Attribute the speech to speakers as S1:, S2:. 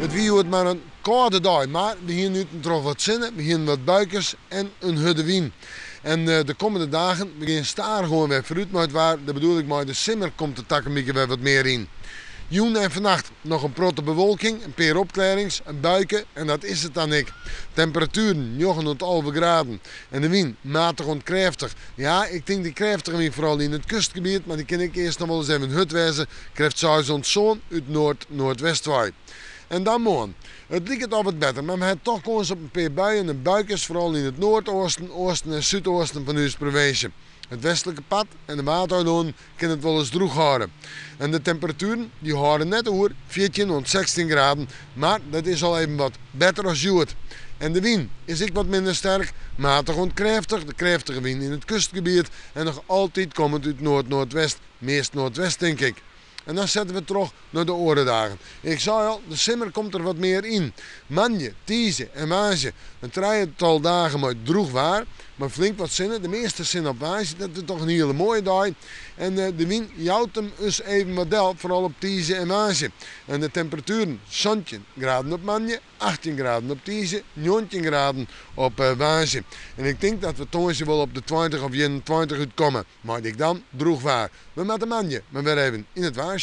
S1: Het wie wordt maar een koude dag, maar we gaan nu toch wat zinnen, we gaan wat buikers en een hudde wien. En de komende dagen, we gaan staar gewoon weer vooruit, maar waar, dat bedoel ik maar, de simmer komt de tak een beetje weer wat meer in. Joen en vannacht nog een protte bewolking, een paar opklarings, een buiken en dat is het dan ik. Temperaturen 9,5 graden en de wind matig en krachtig. Ja, ik denk die krachtige wind vooral in het kustgebied, maar die kan ik eerst nog wel eens even hut wijzen. Krijgt zuid zo'n uit noordwestwaai. En dan morgen. Het lijkt het al wat beter, maar we hebben toch kans op een paar buien en buikjes, vooral in het noordoosten, oosten en zuidoosten van onze provincie. Het westelijke pad en de waterloon kunnen het wel eens droog houden. En de temperaturen die houden net over 14 tot 16 graden, maar dat is al even wat beter als juist. En de wind is ik wat minder sterk, matig en krachtig, de krachtige wind in het kustgebied en nog altijd komend uit noord-noordwest, meest noordwest denk ik. En dan zetten we terug naar de orendagen. Ik zei al, de simmer komt er wat meer in. Manje, tieze en waasje. Een drietal dagen met droeg waar, maar flink wat zinnen. De meeste zinnen op waasje, dat is toch een hele mooie dag. En de wind jouwt hem dus even wat del, vooral op tieze en waasje. En de temperaturen, 17 graden op manje, 18 graden op tieze, 19 graden op waasje. En ik denk dat we toch wel op de 20 of 21 uitkomen. Maar ik dan droeg waar. We met de manje, maar weer even in het waasje.